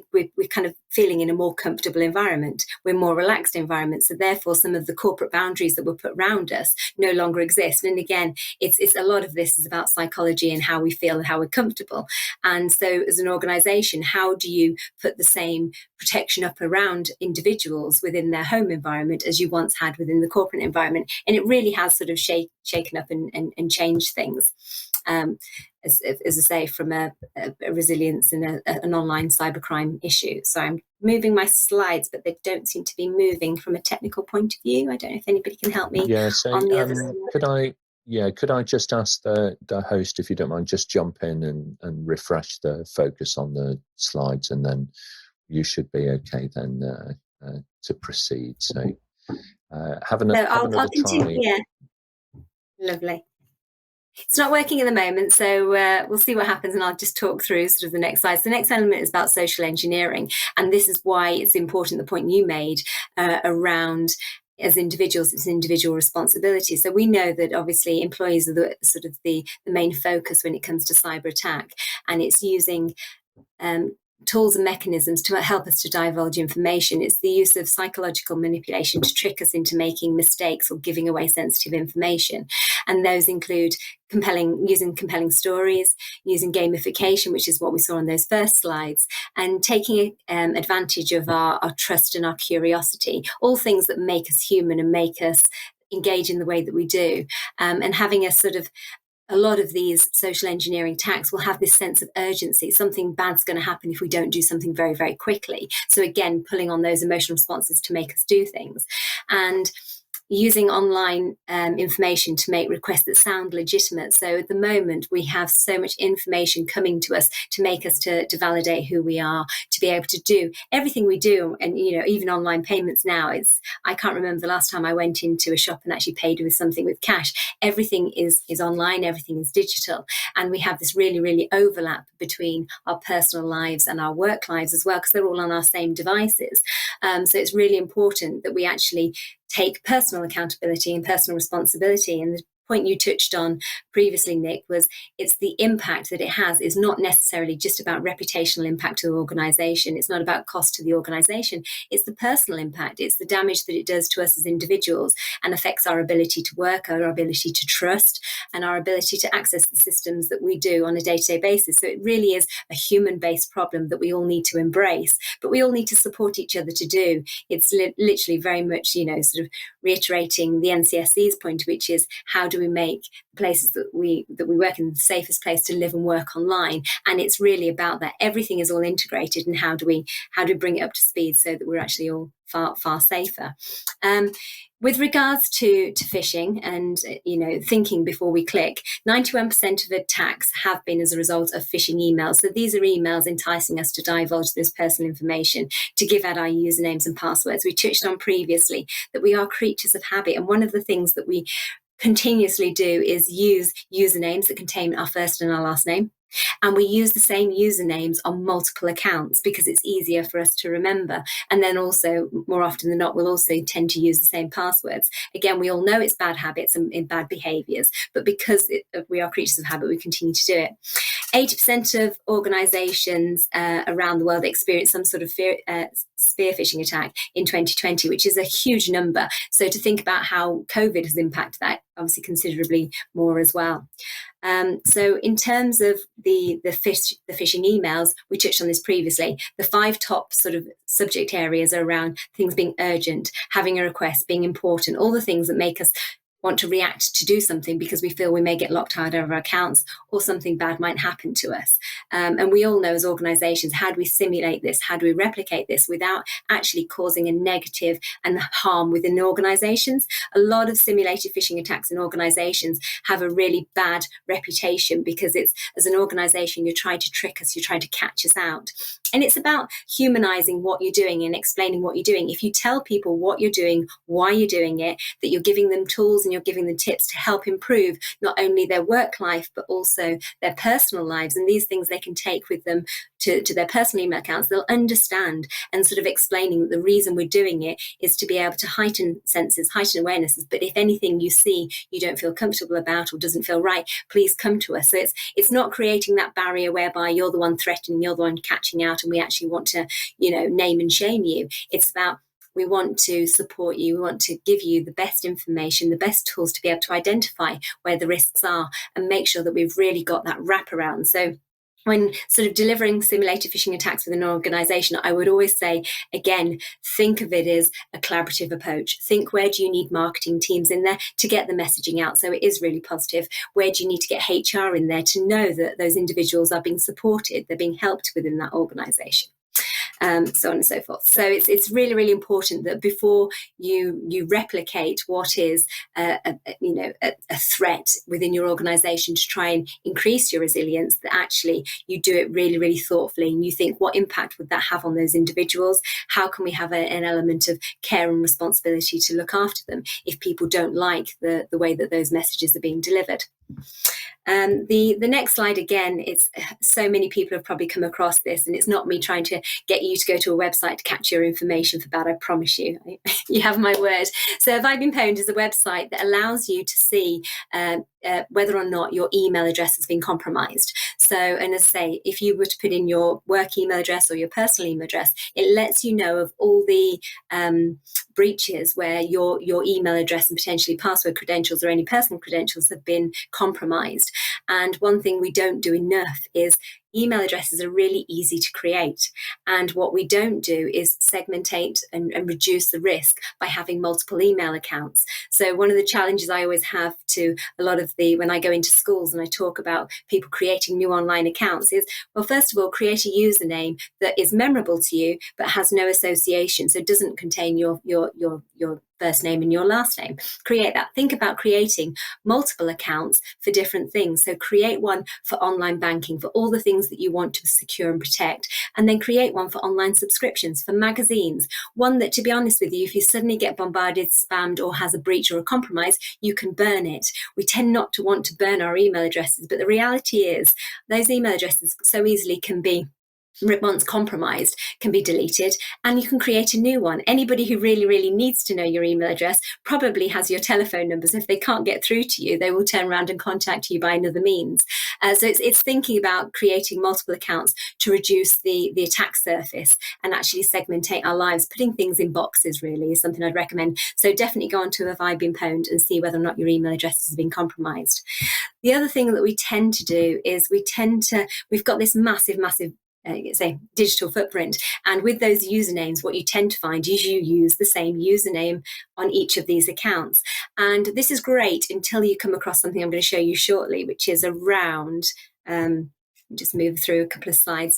kind of feeling in a more comfortable environment. We're more relaxed environment. So therefore some of the corporate boundaries that were put around us no longer exist. And again, it's a lot of this is about psychology and how we feel and how we're comfortable. And so as an organization, how do you put the same protection up around individuals within their home environment as you once had within the corporate environment? And it really has sort of shaken up and changed things. As I say, from a resilience and an online cybercrime issue. So I'm moving my slides, but they don't seem to be moving from a technical point of view. I don't know if anybody can help me. Yeah, so on the other side. could I just ask the host, if you don't mind, just jump in and refresh the focus on the slides, and then you should be okay then to proceed. So have another try. Yeah, lovely. It's not working at the moment, so we'll see what happens, and I'll just talk through sort of the next slide. So the next element is about social engineering, and this is why it's important, the point you made around, as individuals, it's an individual responsibility. So we know that obviously employees are the main focus when it comes to cyber attack, and it's using tools and mechanisms to help us to divulge information. It's the use of psychological manipulation to trick us into making mistakes or giving away sensitive information. And those include using compelling stories, using gamification, which is what we saw on those first slides, and taking advantage of our trust and our curiosity, all things that make us human and make us engage in the way that we do, and having a lot of these social engineering attacks will have this sense of urgency. Something bad's going to happen if we don't do something very, very quickly. So again, pulling on those emotional responses to make us do things. And using online information to make requests that sound legitimate. So at the moment, we have so much information coming to us to make us to validate who we are, to be able to do everything we do. And, even online payments now, I can't remember the last time I went into a shop and actually paid with something with cash. Everything is online, everything is digital. And we have this really, really overlap between our personal lives and our work lives as well, because they're all on our same devices. So it's really important that we actually take personal accountability and personal responsibility. And the point you touched on previously, Nick, was it's the impact that it has is not necessarily just about reputational impact to the organisation. It's not about cost to the organisation. It's the personal impact. It's the damage that it does to us as individuals and affects our ability to work, our ability to trust, and our ability to access the systems that we do on a day-to-day basis. So it really is a human-based problem that we all need to embrace, but we all need to support each other to do. It's literally very much, sort of reiterating the NCSC's point, which is how do we make places that we work in the safest place to live and work online? And it's really about that. Everything is all integrated, and how do we bring it up to speed so that we're actually all far safer. With regards to phishing and, thinking before we click, 91% of attacks have been as a result of phishing emails. So these are emails enticing us to divulge this personal information, to give out our usernames and passwords. We touched on previously that we are creatures of habit. And one of the things that we continuously do is use usernames that contain our first and our last name. And we use the same usernames on multiple accounts because it's easier for us to remember. And then also, more often than not, we'll also tend to use the same passwords. Again, we all know it's bad habits and bad behaviours, but because we are creatures of habit, we continue to do it. 80% of organisations around the world experienced some sort of spear phishing attack in 2020, which is a huge number. So to think about how COVID has impacted that, obviously considerably more as well. So in terms of the phishing emails, we touched on this previously. The 5 top sort of subject areas are around things being urgent, having a request, being important, all the things that make us want to react to do something because we feel we may get locked out of our accounts or something bad might happen to us. And we all know as organisations, how do we simulate this? How do we replicate this without actually causing a negative and harm within organisations? A lot of simulated phishing attacks in organisations have a really bad reputation because it's, as an organisation, you're trying to trick us, you're trying to catch us out. And it's about humanising what you're doing and explaining what you're doing. If you tell people what you're doing, why you're doing it, that you're giving them tools and you're giving them tips to help improve not only their work life, but also their personal lives, and these things they can take with them to their personal email accounts, they'll understand, and sort of explaining that the reason we're doing it is to be able to heighten senses, heighten awarenesses. But if anything you see you don't feel comfortable about or doesn't feel right, please come to us. So it's not creating that barrier whereby you're the one threatening, you're the one catching out, and we actually want to, name and shame you. It's about, we want to support you. We want to give you the best information, the best tools to be able to identify where the risks are and make sure that we've really got that wraparound. So when sort of delivering simulated phishing attacks within an organisation, I would always say, again, think of it as a collaborative approach. Think, where do you need marketing teams in there to get the messaging out so it is really positive? Where do you need to get HR in there to know that those individuals are being supported, they're being helped within that organisation? So on and so forth. So it's really, really important that before you replicate what is a threat within your organisation to try and increase your resilience, that actually you do it really, really thoughtfully, and you think, what impact would that have on those individuals? How can we have an element of care and responsibility to look after them if people don't like the way that those messages are being delivered? The next slide, again, it's so many people have probably come across this, and it's not me trying to get you to go to a website to capture your information for bad, I promise you. You have my word. So Have I Been Pwned is a website that allows you to see whether or not your email address has been compromised. So, and as I say, if you were to put in your work email address or your personal email address, it lets you know of all the breaches where your email address and potentially password credentials or any personal credentials have been compromised. And one thing we don't do enough is email addresses are really easy to create. And what we don't do is segmentate and reduce the risk by having multiple email accounts. So one of the challenges I always have to a lot of when I go into schools and I talk about people creating new online accounts is, well, first of all, create a username that is memorable to you, but has no association. So it doesn't contain your first name and your last name. Create that. Think about creating multiple accounts for different things. So create one for online banking, for all the things that you want to secure and protect, and then create one for online subscriptions, for magazines. One that, to be honest with you, if you suddenly get bombarded, spammed, or has a breach or a compromise, you can burn it. We tend not to want to burn our email addresses, but the reality is those email addresses so easily can be, once compromised, can be deleted, and you can create a new one. Anybody who really, really needs to know your email address probably has your telephone number. So if they can't get through to you, they will turn around and contact you by another means. So it's thinking about creating multiple accounts to reduce the attack surface and actually segmentate our lives. Putting things in boxes really is something I'd recommend. So definitely go on to Have I Been Pwned and see whether or not your email address has been compromised. The other thing that we tend to do is we've got this massive say digital footprint. And with those usernames, what you tend to find is you use the same username on each of these accounts. And this is great until you come across something I'm going to show you shortly, which is around, just move through a couple of slides,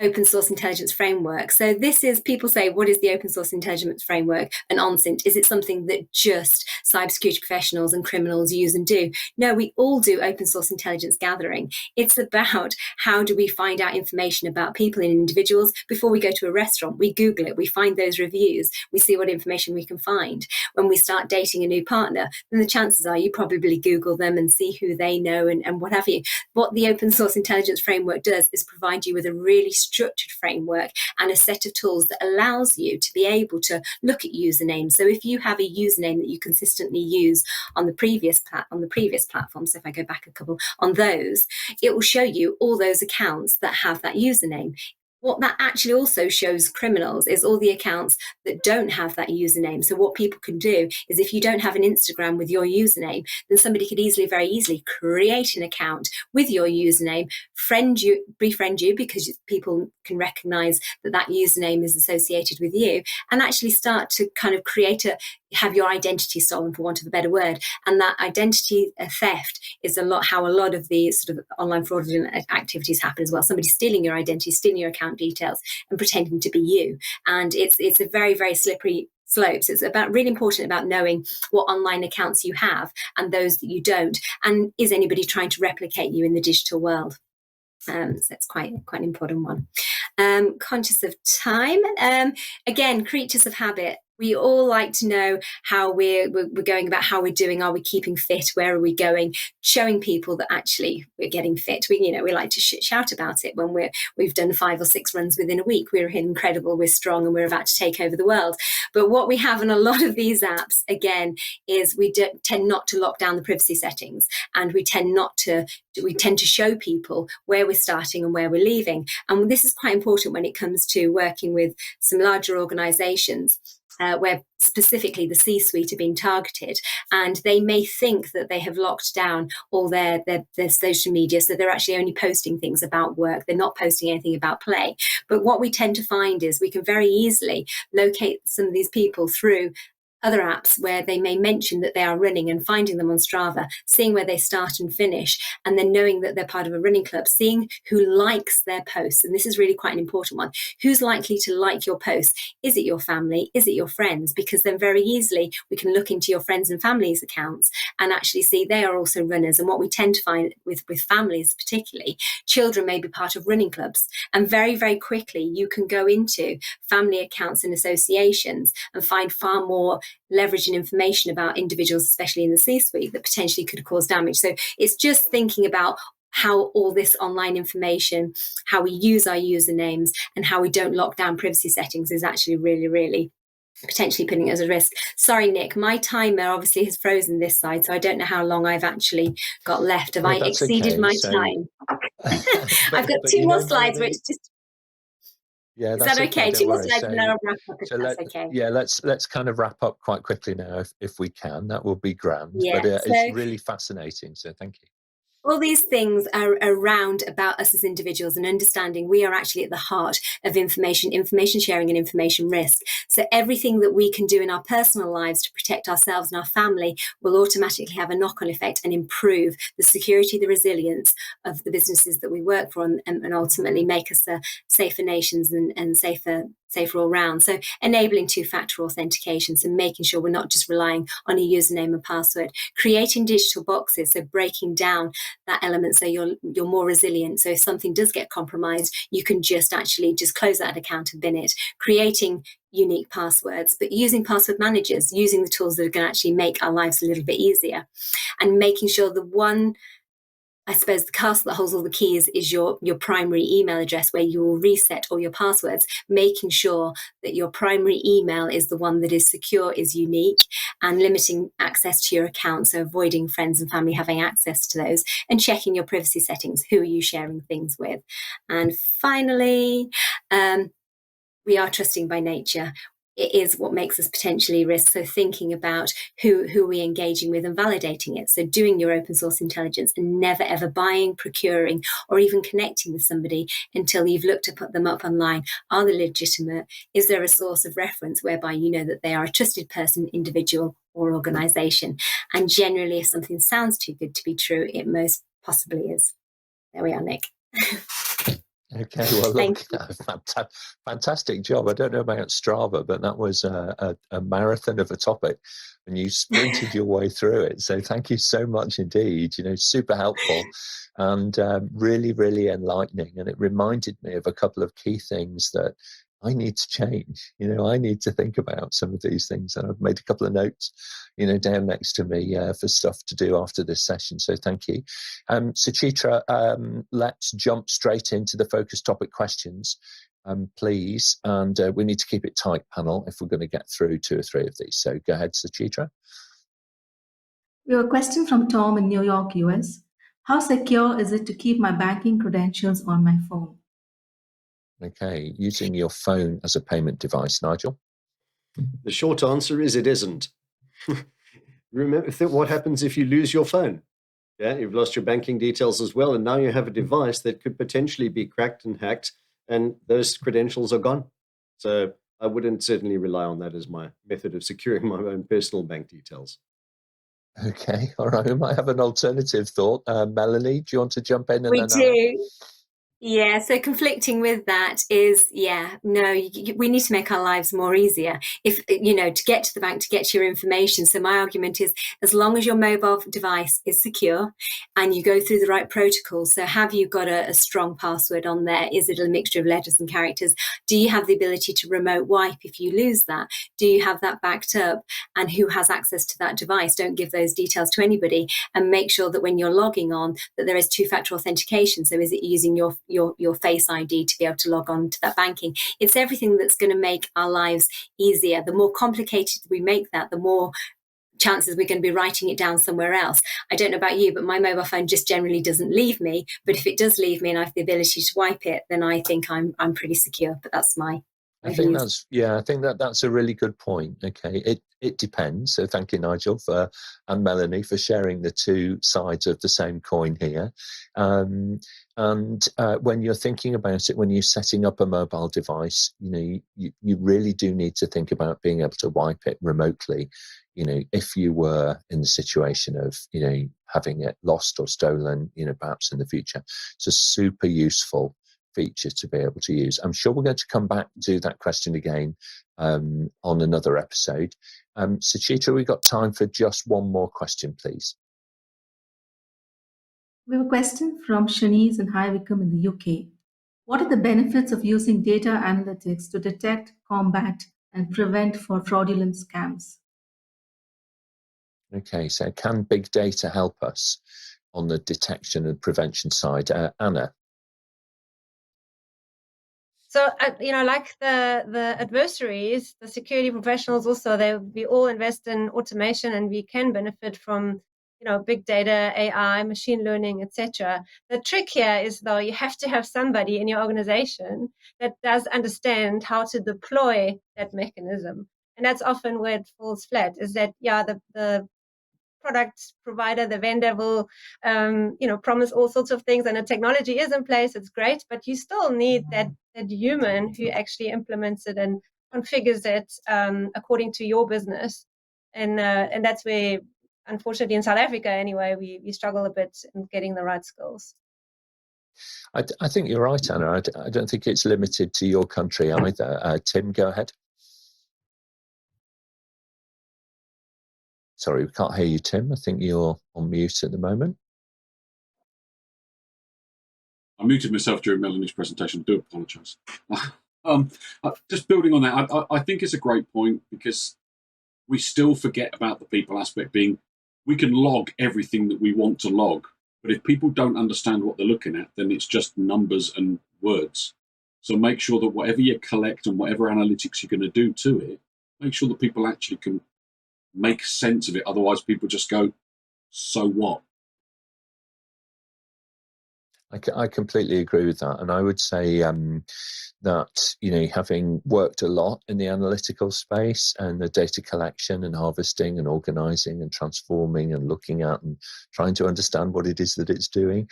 open source intelligence framework. So this is, people say, what is the open source intelligence framework? An ONSINT. Is it something that just cybersecurity professionals and criminals use and do? No, we all do open source intelligence gathering. It's about how do we find out information about people and individuals before we go to a restaurant. We Google it, we find those reviews, we see what information we can find. When we start dating a new partner, then the chances are you probably Google them and see who they know and what have you. What the open source intelligence framework does is provide you with a really structured framework and a set of tools that allows you to be able to look at usernames. So if you have a username that you consistently use on the previous platform, so if I go back a couple on those, it will show you all those accounts that have that username. What that actually also shows criminals is all the accounts that don't have that username. So what people can do is, if you don't have an Instagram with your username, then somebody could very easily create an account with your username, befriend you because people can recognize that username is associated with you, and actually start to kind of have your identity stolen, for want of a better word. And that identity theft is how a lot of the sort of online fraudulent activities happen as well. Somebody stealing your identity, stealing your account details and pretending to be you. And it's a very, very slippery slope. So it's really important about knowing what online accounts you have and those that you don't. And is anybody trying to replicate you in the digital world? So it's quite an important one. Conscious of time. Again, creatures of habit. We all like to know how we're going about, how we're doing. Are we keeping fit? Where are we going? Showing people that actually we're getting fit. We like to shout about it when we've done 5 or 6 runs within a week. We're incredible, we're strong, and we're about to take over the world. But what we have in a lot of these apps, again, is we tend not to lock down the privacy settings, and we tend to show people where we're starting and where we're leaving. And this is quite important when it comes to working with some larger organizations. Where specifically the C-suite are being targeted, and they may think that they have locked down all their social media, so they're actually only posting things about work. They're not posting anything about play. But what we tend to find is we can very easily locate some of these people through other apps where they may mention that they are running, and finding them on Strava, seeing where they start and finish, and then knowing that they're part of a running club, seeing who likes their posts. And this is really quite an important one. Who's likely to like your posts? Is it your family? Is it your friends? Because then very easily we can look into your friends and family's accounts and actually see they are also runners. And what we tend to find with families particularly, children may be part of running clubs, and very, very quickly you can go into family accounts and associations and find far more leveraging information about individuals, especially in the C-suite, that potentially could cause damage. So it's just thinking about how all this online information, how we use our usernames, and how we don't lock down privacy settings is actually really, really potentially putting us at risk. Sorry, Nick, my timer obviously has frozen this side, so I don't know how long I've actually got left. Have I exceeded my time? I've got 2 more slides, which just... Yeah, is that okay? 2 more slides, and then I'll wrap up if that's okay. Yeah, let's kind of wrap up quite quickly now, if we can. That will be grand. Yeah, but it's really fascinating. So thank you. All these things are around about us as individuals, and understanding we are actually at the heart of information sharing and information risk. So everything that we can do in our personal lives to protect ourselves and our family will automatically have a knock-on effect and improve the security, the resilience of the businesses that we work for, and ultimately make us safer nations and safer all round. So enabling 2-factor authentication, so making sure we're not just relying on a username and password, creating digital boxes, so breaking down that element so you're more resilient. So if something does get compromised, you can just close that account and bin it. Creating unique passwords, but using password managers, using the tools that are going to actually make our lives a little bit easier, and making sure the castle that holds all the keys is your primary email address, where you will reset all your passwords, making sure that your primary email is the one that is secure, is unique, and limiting access to your account, so avoiding friends and family having access to those, and checking your privacy settings. Who are you sharing things with? And finally, we are trusting by nature. it is what makes us potentially risk. So thinking about who we're engaging with and validating it. So doing your open source intelligence and never ever buying, procuring, or even connecting with somebody until you've looked to put them up online. Are they legitimate? Is there a source of reference whereby you know that they are a trusted person, individual, or organization? And generally, if something sounds too good to be true, it most possibly is. There we are, Nick. Okay, well, Thank look, fantastic job. I don't know about Strava, but that was a marathon of a topic, and you sprinted your way through it. So thank you so much indeed. You know, super helpful and really, really enlightening. And it reminded me of a couple of key things that I need to change. You know, I need to think about some of these things, and I've made a couple of notes, you know, down next to me for stuff to do after this session. So thank you. Suchitra, let's jump straight into the focus topic questions, please. And we need to keep it tight, panel, if we're going to get through 2 or 3 of these. So go ahead, Suchitra. We have a question from Tom in New York, US. How secure is it to keep my banking credentials on my phone? Okay, using your phone as a payment device, Nigel? The short answer is it isn't. Remember, what happens if you lose your phone? Yeah, you've lost your banking details as well, and now you have a device that could potentially be cracked and hacked, and those credentials are gone. So I wouldn't certainly rely on that as my method of securing my own personal bank details. Okay, all right. We might have an alternative thought. Melanie, do you want to jump in? And We then do. Yeah, so conflicting with that is, we need to make our lives more easier. If, you know, to get to the bank, to get your information. So my argument is, as long as your mobile device is secure and you go through the right protocols, so have you got a strong password on there? Is it a mixture of letters and characters? Do you have the ability to remote wipe if you lose that? Do you have that backed up? And who has access to that device? Don't give those details to anybody, and make sure that when you're logging on, that there is two-factor authentication. So is it using your Face ID to be able to log on to that banking? It's everything that's going to make our lives easier. The more complicated we make that, the more chances we're going to be writing it down somewhere else. I don't know about you, but my mobile phone just generally doesn't leave me. But if it does leave me and I have the ability to wipe it, then I think I'm pretty secure. But that's my I think that's a really good point. Okay, it depends. So thank you, Nigel, and Melanie for sharing the two sides of the same coin here. And when you're thinking about it, when you're setting up a mobile device, you know, you really do need to think about being able to wipe it remotely. You know, if you were in the situation of, you know, having it lost or stolen, you know, perhaps in the future, it's a super useful feature to be able to use. I'm sure we're going to come back to that question again on another episode. Suchitra, we've got time for just one more question, please. We have a question from Shanice in High Wycombe in the UK. What are the benefits of using data analytics to detect, combat, and prevent for fraudulent scams? Okay, so can big data help us on the detection and prevention side? Anna? So, you know, like the adversaries, the security professionals also, we all invest in automation, and we can benefit from, you know, big data, AI, machine learning, etc. The trick here is, though, you have to have somebody in your organization that does understand how to deploy that mechanism. And that's often where it falls flat, is that, the product provider, the vendor will, promise all sorts of things, and the technology is in place. It's great, but you still need that human who actually implements it and configures it according to your business. And that's where, unfortunately, in South Africa anyway, we struggle a bit in getting the right skills. I think you're right, Anna. I don't think it's limited to your country either. Tim, go ahead. Sorry, we can't hear you, Tim. I think you're on mute at the moment. I muted myself during Melanie's presentation. I do apologise. Just building on that, I think it's a great point, because we still forget about the people aspect, being we can log everything that we want to log, but if people don't understand what they're looking at, then it's just numbers and words. So make sure that whatever you collect and whatever analytics you're going to do to it, make sure that people actually can make sense of it. Otherwise, people just go, so what? I completely agree with that. And I would say that, having worked a lot in the analytical space and the data collection and harvesting and organizing and transforming and looking at and trying to understand what it is that it's doing,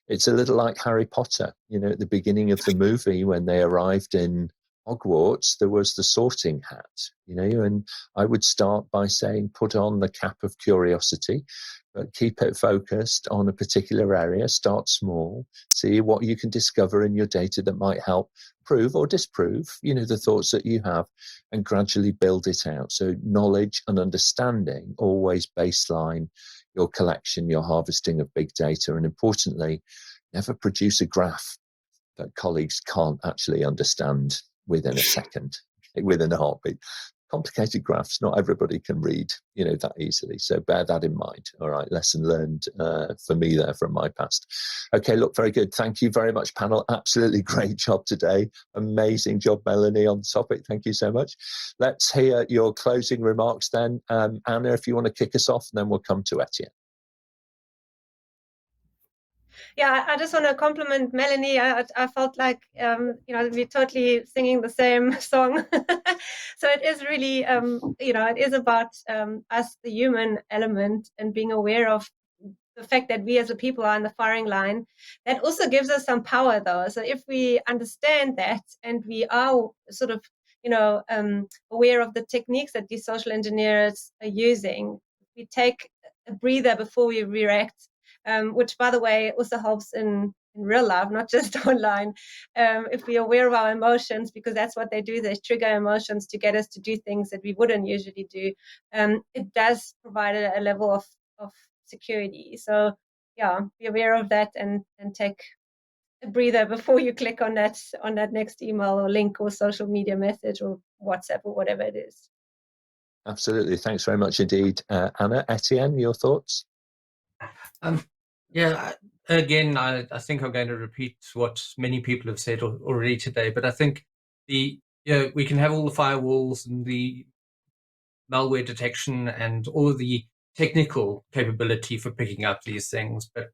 it's a little like Harry Potter. At the beginning of the movie, when they arrived in Hogwarts, there was the sorting hat, and I would start by saying, put on the cap of curiosity, but keep it focused on a particular area. Start small, see what you can discover in your data that might help prove or disprove, the thoughts that you have, and gradually build it out. So knowledge and understanding always baseline your collection, your harvesting of big data, and importantly, never produce a graph that colleagues can't actually understand within a second, within a heartbeat. Complicated graphs, not everybody can read, that easily. So bear that in mind. All right, lesson learned for me there from my past. Okay, look, very good. Thank you very much, panel. Absolutely great job today. Amazing job, Melanie, on the topic. Thank you so much. Let's hear your closing remarks then. Anna, if you want to kick us off, and then we'll come to Etienne. Yeah, I just want to compliment Melanie. I felt like, we're totally singing the same song. So it is really, it is about us, the human element, and being aware of the fact that we as a people are in the firing line. That also gives us some power, though. So if we understand that and we are sort of, aware of the techniques that these social engineers are using, we take a breather before we react. Which, by the way, also helps in real life, not just online. If we're aware of our emotions, because that's what they do, they trigger emotions to get us to do things that we wouldn't usually do. It does provide a level of security. So, yeah, be aware of that and take a breather before you click on that next email or link or social media message or WhatsApp or whatever it is. Absolutely. Thanks very much indeed. Anna, Etienne, your thoughts? Yeah, again, I think I'm going to repeat what many people have said already today, but I think we can have all the firewalls and the malware detection and all of the technical capability for picking up these things, but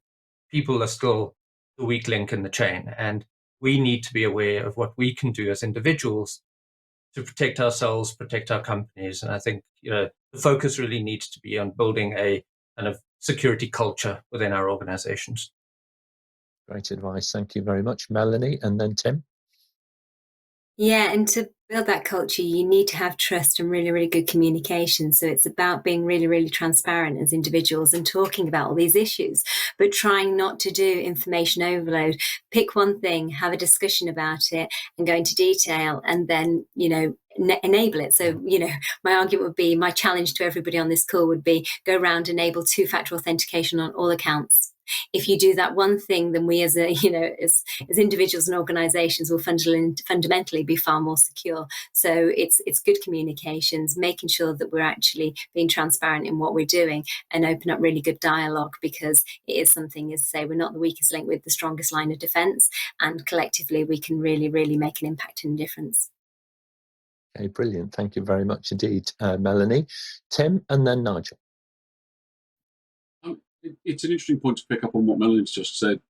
people are still the weak link in the chain, and we need to be aware of what we can do as individuals to protect ourselves, protect our companies. And I think the focus really needs to be on building a kind of security culture within our organizations. Great advice. Thank you very much, Melanie. And then Tim. Yeah, and to build that culture, you need to have trust and really, really good communication. So it's about being really, really transparent as individuals and talking about all these issues, but trying not to do information overload. Pick one thing, have a discussion about it and go into detail, and then, enable it. So, my argument would be, my challenge to everybody on this call would be, go around, enable two-factor authentication on all accounts. If you do that one thing, then we as individuals and organizations will fundamentally be far more secure. So it's good communications, making sure that we're actually being transparent in what we're doing and open up really good dialogue, because it is something, as I say, we're not the weakest link with the strongest line of defense, and collectively we can really, really make an impact and a difference. Okay, brilliant. Thank you very much indeed, Melanie. Tim, and then Nigel. It's an interesting point to pick up on what Melanie's just said.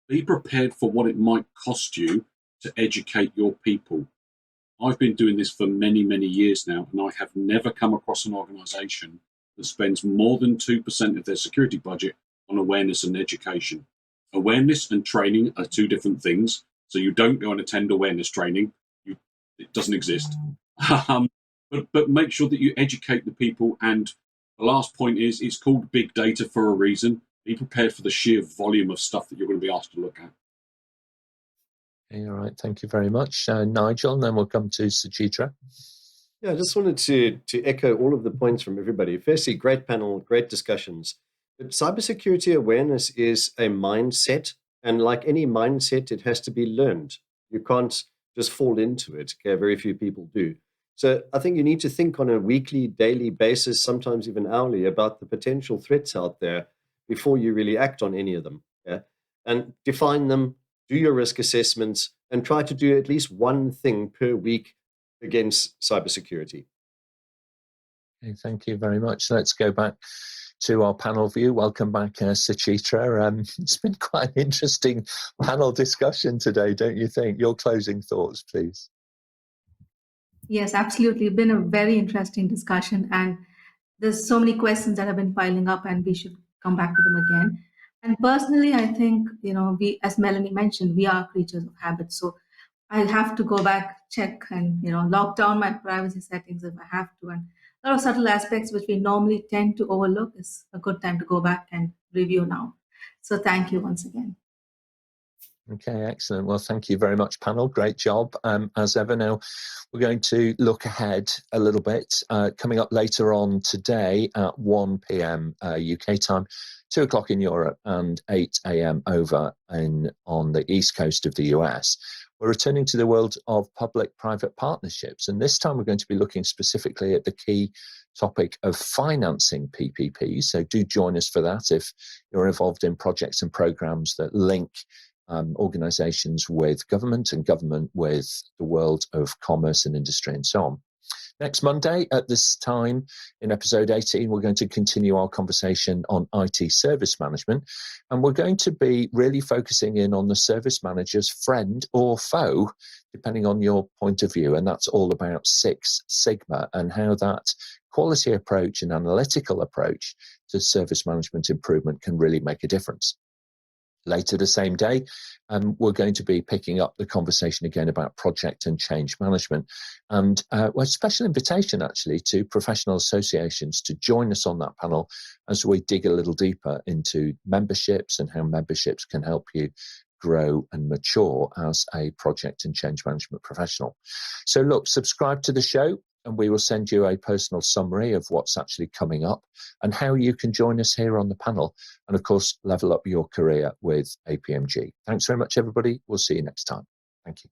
Be prepared for what it might cost you to educate your people. I've been doing this for many, many years now, and I have never come across an organization that spends more than 2% of their security budget on awareness and education. Awareness and training are two different things. So you don't go and attend awareness training. It doesn't exist. But make sure that you educate the people. And the last point is, it's called big data for a reason. Be prepared for the sheer volume of stuff that you're going to be asked to look at. Okay, all right. Thank you very much, Nigel. And then we'll come to Suchitra. Yeah, I just wanted to echo all of the points from everybody. Firstly, great panel, great discussions. But cybersecurity awareness is a mindset. And like any mindset, it has to be learned. You can't just fall into it. Okay? Very few people do. So I think you need to think on a weekly, daily basis, sometimes even hourly, about the potential threats out there before you really act on any of them. Yeah? And define them, do your risk assessments, and try to do at least one thing per week against cybersecurity. Okay, thank you very much. Let's go back to our panel view. Welcome back, Suchitra. It's been quite an interesting panel discussion today, don't you think? Your closing thoughts, please. Yes, absolutely. It's been a very interesting discussion, and there's so many questions that have been piling up, and we should come back to them again. And personally, I think, we, as Melanie mentioned, we are creatures of habit. So I'll have to go back, check, and lock down my privacy settings if I have to. And a lot of subtle aspects which we normally tend to overlook is a good time to go back and review now. So thank you once again. Okay, excellent. Well, thank you very much, panel. Great job. As ever, now we're going to look ahead a little bit. Coming up later on today at 1 p.m. UK time, 2 o'clock in Europe, and 8 a.m. over on the east coast of the US. We're returning to the world of public-private partnerships, and this time we're going to be looking specifically at the key topic of financing PPPs. So do join us for that if you're involved in projects and programs that link organizations with government and government with the world of commerce and industry and so on. Next Monday at this time in episode 18, we're going to continue our conversation on IT service management, and we're going to be really focusing in on the service manager's friend or foe, depending on your point of view, and that's all about Six Sigma and how that quality approach and analytical approach to service management improvement can really make a difference. Later the same day, we're going to be picking up the conversation again about project and change management, and a special invitation actually to professional associations to join us on that panel as we dig a little deeper into memberships and how memberships can help you grow and mature as a project and change management professional. So look, subscribe to the show, and we will send you a personal summary of what's actually coming up and how you can join us here on the panel. And of course, level up your career with APMG. Thanks very much, everybody. We'll see you next time. Thank you.